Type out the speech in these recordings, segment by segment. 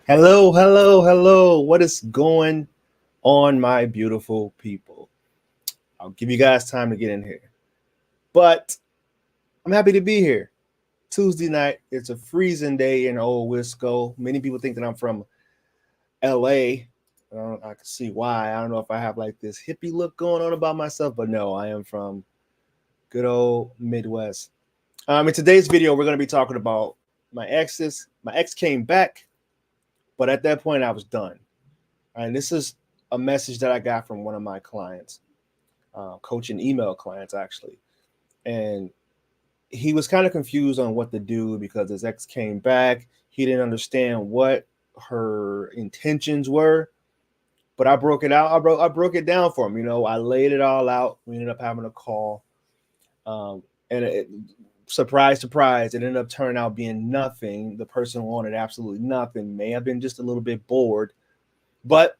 Hello, hello, hello. What is going on, my beautiful people? I'll give you guys time to get in here. But I'm happy to be here. Tuesday night, it's a freezing day in Old Wisco. Many people think that I'm from LA. I can see why. I don't know if I have like this hippie look going on about myself, but no, I am from good old Midwest. In today's video, we're going to be talking about my exes. My ex came back, but at that point, I was done. And this is a message that I got from one of my clients, coaching email clients actually. And he was kind of confused on what to do because his ex came back. He didn't understand what her intentions were, but I broke it out. I broke it down for him. I laid it all out. We ended up having a call, and surprise, surprise, it ended up turning out being nothing. The person wanted absolutely nothing. May have been just a little bit bored, but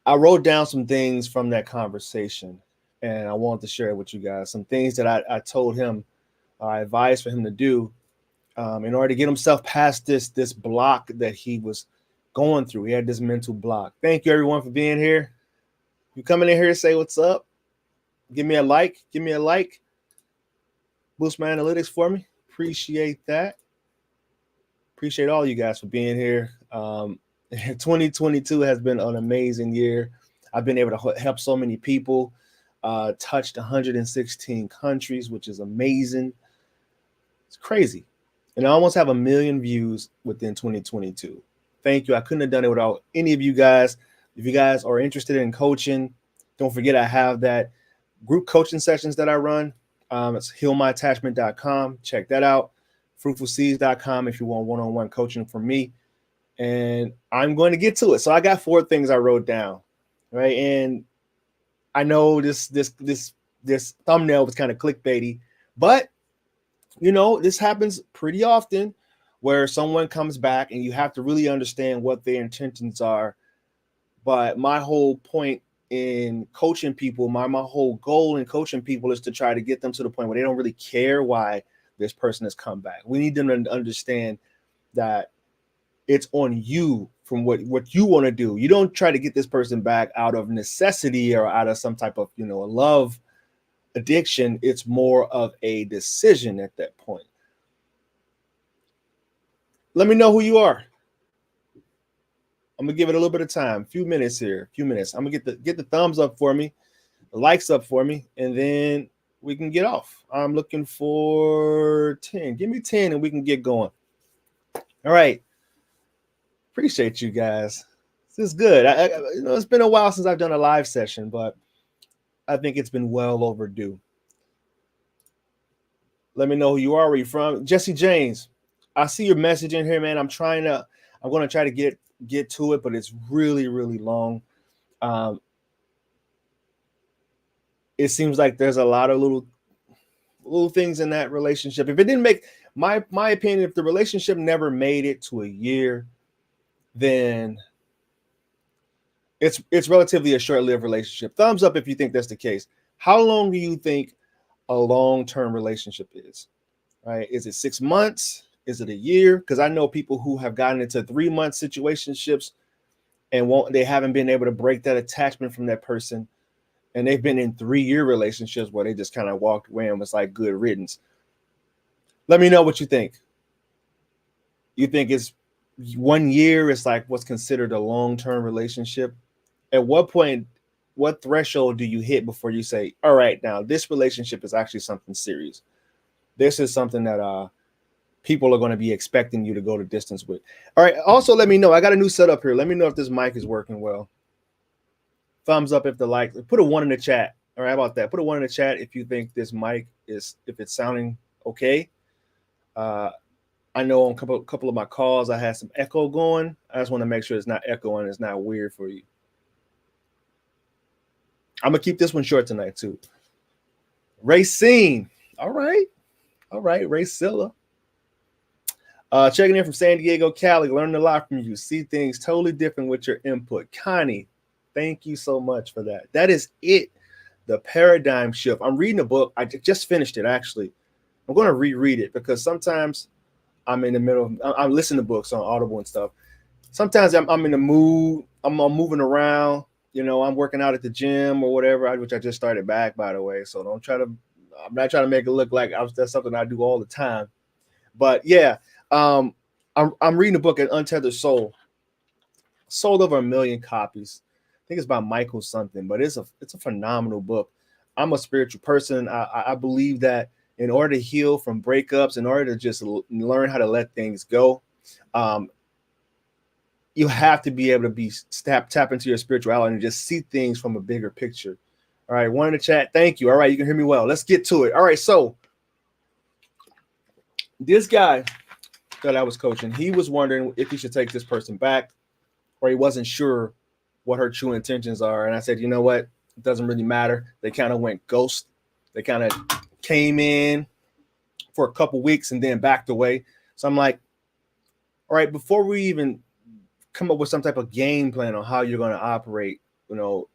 I wrote down some things from that conversation, and I wanted to share it with you guys. Some things that I told him, I advised for him to do in order to get himself past this block that he was going through. He had this mental block. Thank you, everyone, for being here. You coming in here to say what's up? Give me a like. Give me a like. Boost my analytics for me. Appreciate that. Appreciate all you guys for being here. 2022 has been an amazing year. I've been able to help so many people, touched 116 countries, which is amazing. It's crazy. And I almost have 1 million views within 2022. Thank you. I couldn't have done it without any of you guys. If you guys are interested in coaching, don't forget I have that group coaching sessions that I run. It's healmyattachment.com. Check that out. fruitfulseeds.com if you want one-on-one coaching from me. And I'm going to get to it. So I got 4 things I wrote down, right? And I know this thumbnail was kind of clickbaity, but this happens pretty often where someone comes back and you have to really understand what their intentions are. But my whole point in coaching people, my whole goal in coaching people is to try to get them to the point where they don't really care why this person has come back. We need them to understand that it's on you from what you want to do. You don't try to get this person back out of necessity or out of some type of, a love addiction. It's more of a decision at that point. Let me know who you are. I'm gonna give it a little bit of time, a few minutes here, a few minutes. I'm gonna get the thumbs up for me, the likes up for me, and then we can get off. I'm looking for 10. Give me 10 and we can get going. All right. Appreciate you guys. This is good. It's been a while since I've done a live session, but I think it's been well overdue. Let me know who you are, where you from. Jesse James, I see your message in here, man. I'm going to try to get to it, but it's really, really long. It seems like there's a lot of little things in that relationship. If it didn't make my opinion, if the relationship never made it to a year, then it's relatively a short-lived relationship. Thumbs up if you think that's the case. How long do you think a long-term relationship is? Right? Is it 6 months? Is it a year? Because I know people who have gotten into 3-month situationships and they haven't been able to break that attachment from that person. And they've been in 3-year relationships where they just kind of walked away and was like, good riddance. Let me know what you think. You think it's 1 year is like what's considered a long-term relationship? At what point, what threshold do you hit before you say, all right, now this relationship is actually something serious? This is something that people are going to be expecting you to go the distance with. All right. Also, let me know. I got a new setup here. Let me know if this mic is working well. Thumbs up if the like. Put a 1 in the chat. All right, how about that? Put a 1 in the chat if you think this mic if it's sounding okay. I know on a couple of my calls I had some echo going. I just want to make sure it's not echoing. It's not weird for you. I'm gonna keep this one short tonight too. Racine. All right, Racilla. Checking in from San Diego, Cali. Learning a lot from you. See things totally different with your input. Connie, thank you so much for that. That is it. The paradigm shift. I'm reading a book. I just finished it, actually. I'm going to reread it because sometimes I'm in the middle of, I'm listening to books on Audible and stuff. Sometimes I'm in the mood, I'm moving around, I'm working out at the gym or whatever, which I just started back, by the way. So don't try to, I'm not trying to make it look like that's something I do all the time. But yeah, um, I'm reading a book, An Untethered Soul. Sold over 1 million copies. I think it's by Michael something, but it's a phenomenal book. I'm a spiritual person. I believe that in order to heal from breakups, in order to just learn how to let things go, um, you have to be able to be tap into your spirituality and just see things from a bigger picture. All right, one in the chat. Thank you. All right, you can hear me well. Let's get to it. All right, so this guy that I was coaching, he was wondering if he should take this person back, or he wasn't sure what her true intentions are. And I said, you know what? It doesn't really matter. They kind of went ghost. They kind of came in for a couple weeks and then backed away. So I'm like, all right, before we even come up with some type of game plan on how you're going to operate,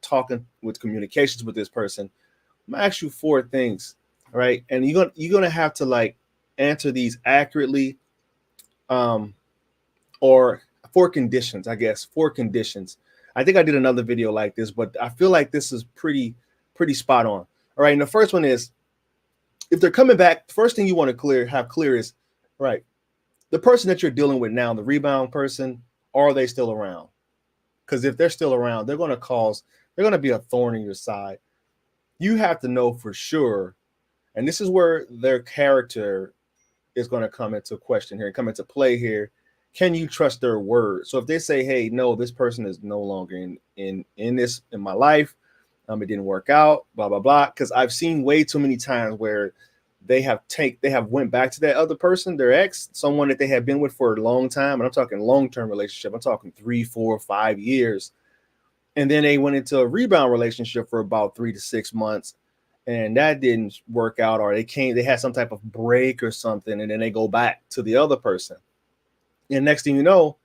talking with communications with this person, I'm gonna ask you 4 things, right? And you're gonna have to like answer these accurately, or 4 conditions, I guess. 4 conditions. I think I did another video like this, but I feel like this is pretty spot on. All right, and the first one is, if they're coming back, first thing you want to have clear is, right, the person that you're dealing with now, the rebound person, are they still around? Because if they're still around, they're going to be a thorn in your side. You have to know for sure, and this is where their character is going to come into question here, come into play here. Can you trust their word? So if they say, hey, no, this person is no longer in my life, it didn't work out, blah blah blah, because I've seen way too many times where they have went back to that other person, their ex, someone that they had been with for a long time, and I'm talking long-term relationship, I'm talking 3, 4, 5 years, and then they went into a rebound relationship for about 3 to 6 months, and that didn't work out, or they had some type of break or something, and then they go back to the other person, and next thing you know,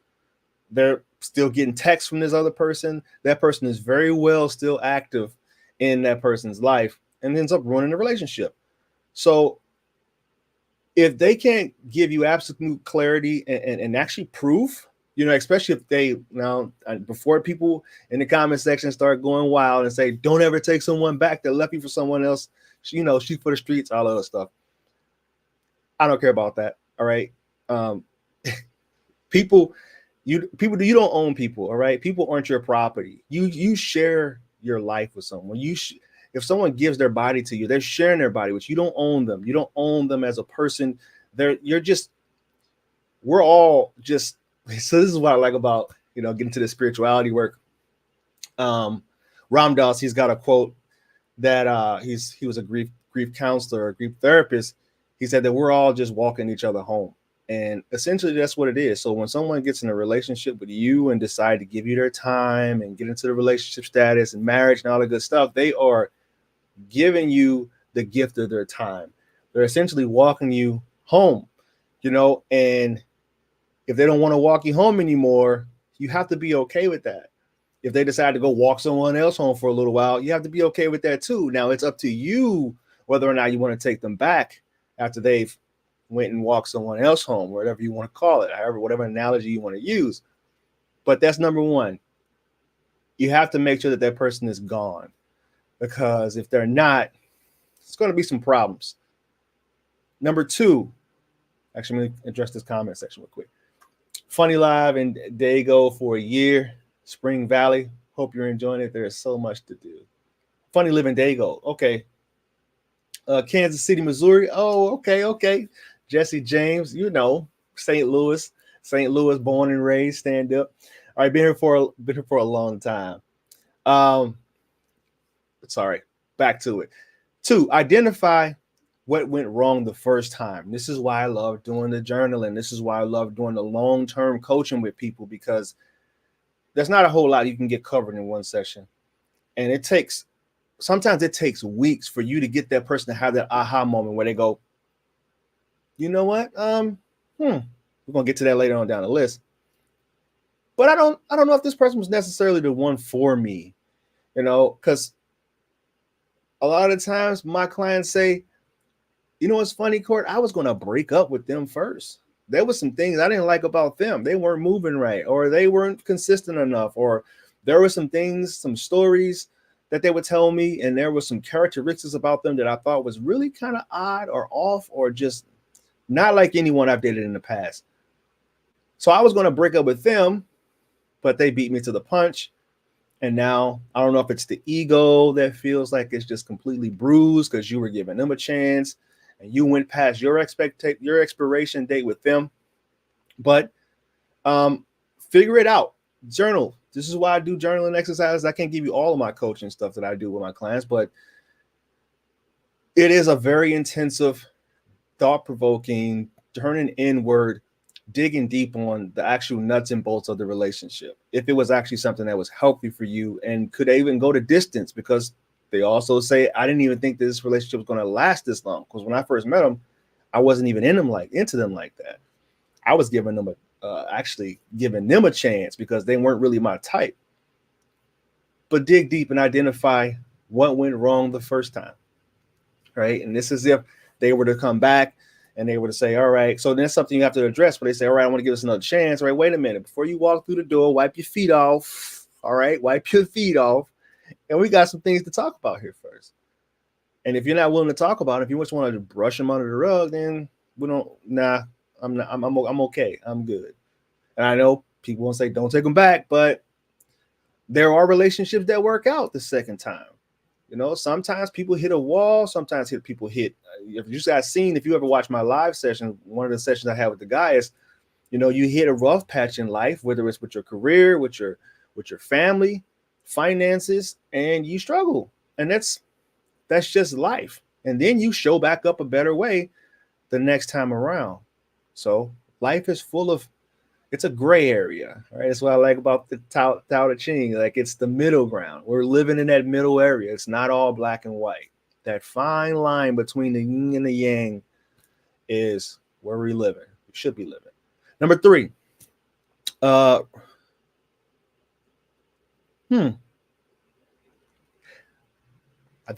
they're still getting texts from this other person. That person is very well still active in that person's life and ends up ruining the relationship. So if they can't give you absolute clarity and actually proof, especially if they now, before people in the comment section start going wild and say, don't ever take someone back that left you for someone else, shoot for the streets, all that other stuff. I don't care about that. All right. People, you don't own people. All right. People aren't your property. You share your life with someone. If someone gives their body to you, they're sharing their body with you. You don't own them. You don't own them as a person. We're all just, so this is what I like about, getting to the spirituality work. Ram Dass, he's got a quote that he was a grief counselor, a grief therapist. He said that we're all just walking each other home. And essentially that's what it is. So when someone gets in a relationship with you and decide to give you their time and get into the relationship status and marriage and all the good stuff, they are giving you the gift of their time. They're essentially walking you home, and if they don't want to walk you home anymore, you have to be okay with that. If they decide to go walk someone else home for a little while, you have to be okay with that too. Now it's up to you whether or not you want to take them back after they've went and walked someone else home, whatever you want to call it, however, whatever analogy you want to use. But that's number one. You have to make sure that person is gone, because if they're not, it's going to be some problems. Number two, actually, let me address this comment section real quick. Funny Live in Dago for a year, Spring Valley. Hope you're enjoying it. There is so much to do. Funny Live in Dago. Okay. Kansas City, Missouri. Oh, okay. Jesse James, St. Louis, born and raised, stand up. All right, been here for a long time. Sorry, back to it. 2, identify what went wrong the first time. This is why I love doing the journaling. This is why I love doing the long-term coaching with people, because there's not a whole lot you can get covered in one session. And sometimes it takes weeks for you to get that person to have that aha moment where they go, you know what? We're gonna get to that later on down the list. But I don't know if this person was necessarily the one for me, because a lot of times my clients say, what's funny, Court? I was gonna break up with them first there was some things I didn't like about them. They weren't moving right, or they weren't consistent enough, or there were some things, some stories that they would tell me, and there were some characteristics about them that I thought was really kind of odd or off, or just not like anyone I've dated in the past. So I was going to break up with them, but they beat me to the punch. And now I don't know if it's the ego that feels like it's just completely bruised because you were giving them a chance and you went past your expiration date with them. But figure it out. Journal. This is why I do journaling exercises. I can't give you all of my coaching stuff that I do with my clients, but it is a very intensive, thought-provoking, turning inward, digging deep on the actual nuts and bolts of the relationship. If it was actually something that was healthy for you and could even go to distance, because they also say, I didn't even think this relationship was going to last this long. Because when I first met them, I wasn't even into them like that. I was giving them actually giving them a chance because they weren't really my type. But dig deep and identify what went wrong the first time, right? And this is if they were to come back and they were to say, all right, so that's something you have to address. But they say, all right, I want to give us another chance. All right, wait a minute. Before you walk through the door, wipe your feet off. All right, wipe your feet off. And we got some things to talk about here first. And if you're not willing to talk about it, if you just want to brush them under the rug, then we don't, nah, I'm okay. I'm good. And I know people won't say, don't take them back, but there are relationships that work out the second time. You know, sometimes people hit a wall. Sometimes people hit. If you guys seen, if you ever watch my live session, one of the sessions I had with the guys, you know, you hit a rough patch in life, whether it's with your career, with your family, finances, and you struggle, and that's just life. And then you show back up a better way the next time around. So life is full of. It's a gray area, right? That's what I like about the Tao Te Ching. Like, it's the middle ground. We're living in that middle area. It's not all black and white. That fine line between the yin and the yang is where we're living. We should be living. Number 3. I think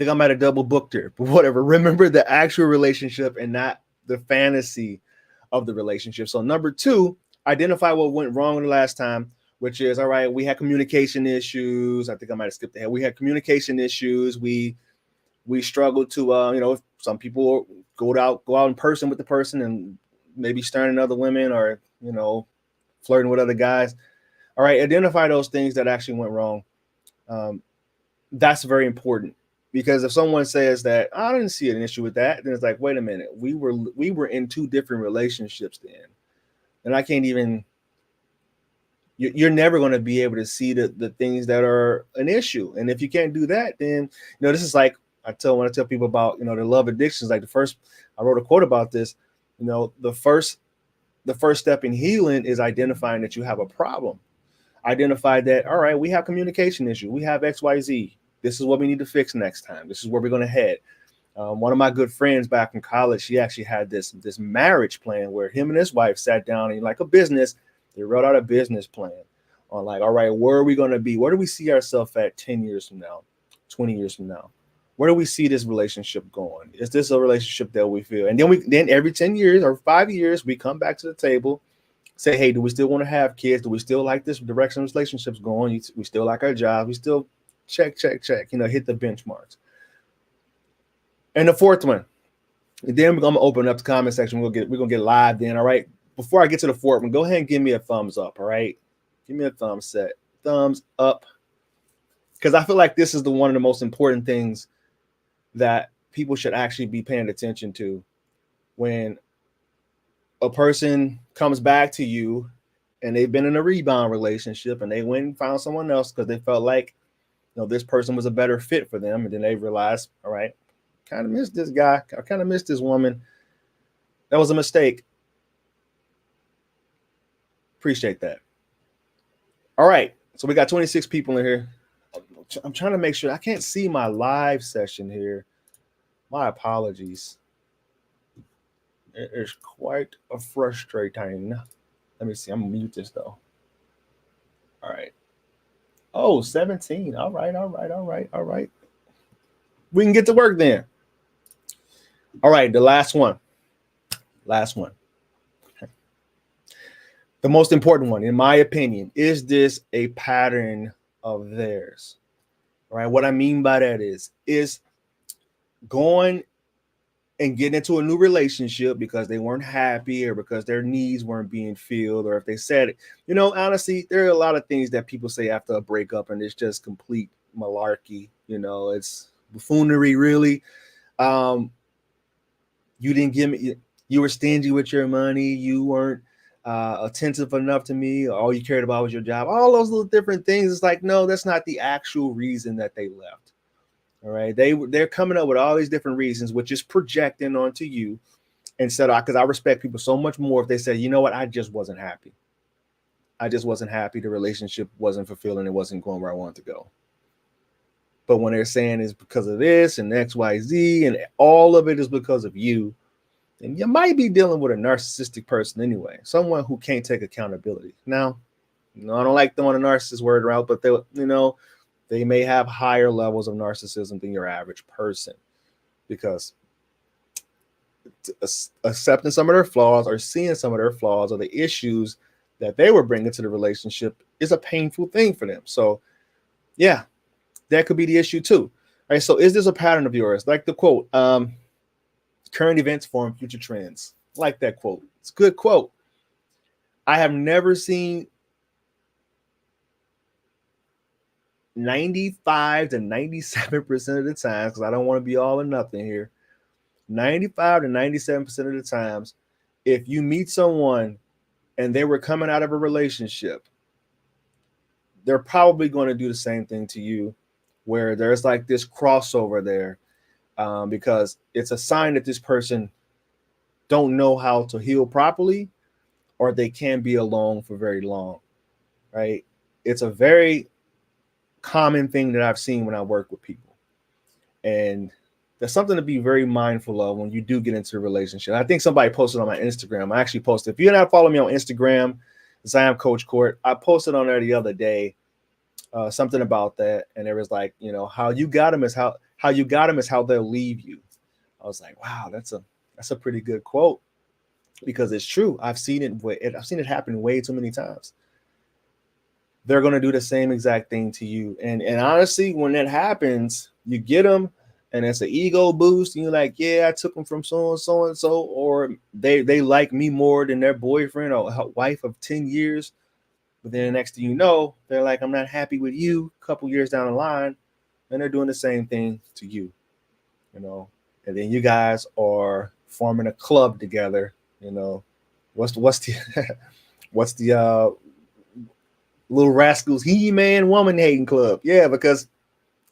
I might have double booked here, but whatever. Remember the actual relationship and not the fantasy of the relationship. So number 2, identify what went wrong the last time, which is, all right, we had communication issues. I think I might have skipped ahead. We had communication issues. We struggled to, some people go out in person with the person and maybe staring at other women or, flirting with other guys. All right, identify those things that actually went wrong. That's very important, because if someone says that I didn't see an issue with that, then it's like, wait a minute, we were in 2 different relationships then. And I can't even, you're never going to be able to see the things that are an issue. And if you can't do that, then, this is like, when I tell people about, their love addictions, like I wrote a quote about this, the first step in healing is identifying that you have a problem. Identify that, all right, we have communication issue. We have XYZ. This is what we need to fix next time. This is where we're going to head. One of my good friends back in college, he actually had this marriage plan where him and his wife sat down and, like a business, they wrote out a business plan on, like, all right, where are we going to be? Where do we see ourselves at 10 years from now, 20 years from now? Where do we see this relationship going? Is this a relationship that we feel? And then every 10 years or 5 years, we come back to the table, say, hey, do we still want to have kids? Do we still like this direction relationships going? We still like our jobs. We still check, hit the benchmarks. And the 4th one, and then we're gonna open up the comment section. We're gonna get live then. All right. Before I get to the 4th one, go ahead and give me a thumbs up. All right. Give me a thumbs up. Because I feel like this is one of the most important things that people should actually be paying attention to when a person comes back to you and they've been in a rebound relationship and they went and found someone else because they felt like, this person was a better fit for them. And then they realized, all right, kind of missed this guy. I kind of missed this woman. That was a mistake. Appreciate that. All right. So we got 26 people in here. I'm trying to make sure. I can't see my live session here. My apologies. It is quite a frustrating. Let me see. I'm going to mute this, though. All right. Oh, 17. All right. We can get to work then. All right, the last one. Okay. The most important one, in my opinion, is this a pattern of theirs? All right. What I mean by that is going and getting into a new relationship because they weren't happy or because their needs weren't being filled, or if they said it. Honestly, there are a lot of things that people say after a breakup, and it's just complete malarkey. It's buffoonery, really. You didn't give me, you were stingy with your money. You weren't attentive enough to me. All you cared about was your job. All those little different things. It's like, no, that's not the actual reason that they left. All right. They're coming up with all these different reasons, which is projecting onto you instead of, because I respect people so much more if they say, you know what, I just wasn't happy. I just wasn't happy. The relationship wasn't fulfilling. It wasn't going where I wanted to go. But when they're saying it's because of this and XYZ and all of it is because of you, then you might be dealing with a narcissistic person anyway, someone who can't take accountability. Now, I don't like throwing a narcissist word around, but they may have higher levels of narcissism than your average person, because accepting some of their flaws or seeing some of their flaws or the issues that they were bringing to the relationship is a painful thing for them. So yeah, that could be the issue too. All right. So is this a pattern of yours? Like the quote, current events form future trends. Like that quote. It's a good quote. I have never seen 95 to 97% of the times, because I don't want to be all or nothing here. 95 to 97% of the times, if you meet someone and they were coming out of a relationship, they're probably going to do the same thing to you, where there's like this crossover there, because it's a sign that this person don't know how to heal properly, or they can't be alone for very long, right? It's a very common thing that I've seen when I work with people. And there's something to be very mindful of when you do get into a relationship. I think somebody posted on my Instagram. I actually posted, if you're not following me on Instagram, I am Coach Court. I posted on there the other day something about that. And it was like, how you got them is how you got them is how they'll leave you. I was like, wow, that's a pretty good quote, because it's true. I've seen it happen way too many times. They're going to do the same exact thing to you. And honestly, when that happens, you get them and it's an ego boost. And you're like, yeah, I took them from so and so, or they like me more than their boyfriend or wife of 10 years. But then the next thing you know, they're like, I'm not happy with you a couple years down the line. And they're doing the same thing to you, and then you guys are forming a club together. What's the what's the Little Rascals He-Man Woman Hating Club? Yeah, because,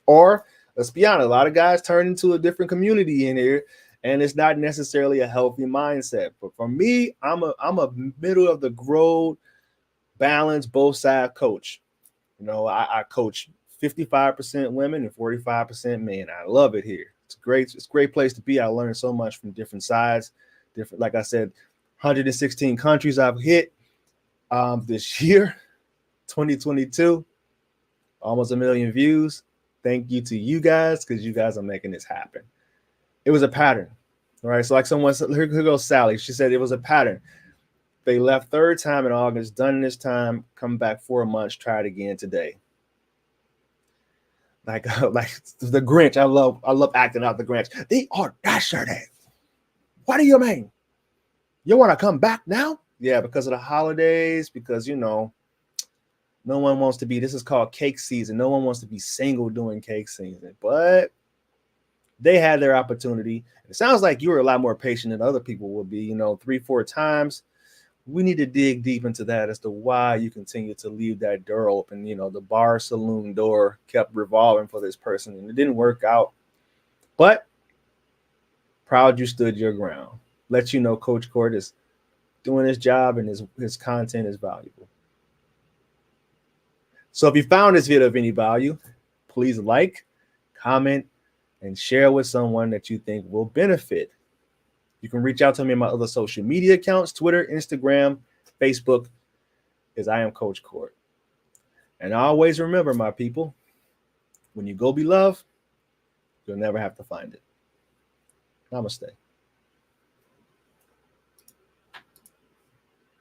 or let's be honest, a lot of guys turn into a different community in here, and it's not necessarily a healthy mindset. But for me, I'm a middle of the road, balanced, both side coach. I coach 55% women and 45% men. I love it here. It's a great place to be. I learned so much from different sides, like I said, 116 countries I've hit this year. 2022, almost 1 million views. Thank you to you guys, because you guys are making this happen. It was a pattern. All right. So like someone said, here goes Sally. She said it was a pattern. They left third time in August, done this time, come back 4 months, tried again today. Like the Grinch. I love acting out the Grinch. The audacity. What do you mean? You want to come back now? Yeah, because of the holidays, because no one wants to be, this is called cake season. No one wants to be single during cake season, but they had their opportunity. It sounds like you were a lot more patient than other people will be, 3-4 times. We need to dig deep into that as to why you continue to leave that door open. The bar saloon door kept revolving for this person and it didn't work out, but proud you stood your ground. Let you know Coach Court is doing his job and his content is valuable. So if you found this video of any value, please like, comment, and share with someone that you think will benefit. You can reach out to me on my other social media accounts, Twitter, Instagram, Facebook, as I am Coach Court. And always remember, my people, when you go be loved, you'll never have to find it. Namaste.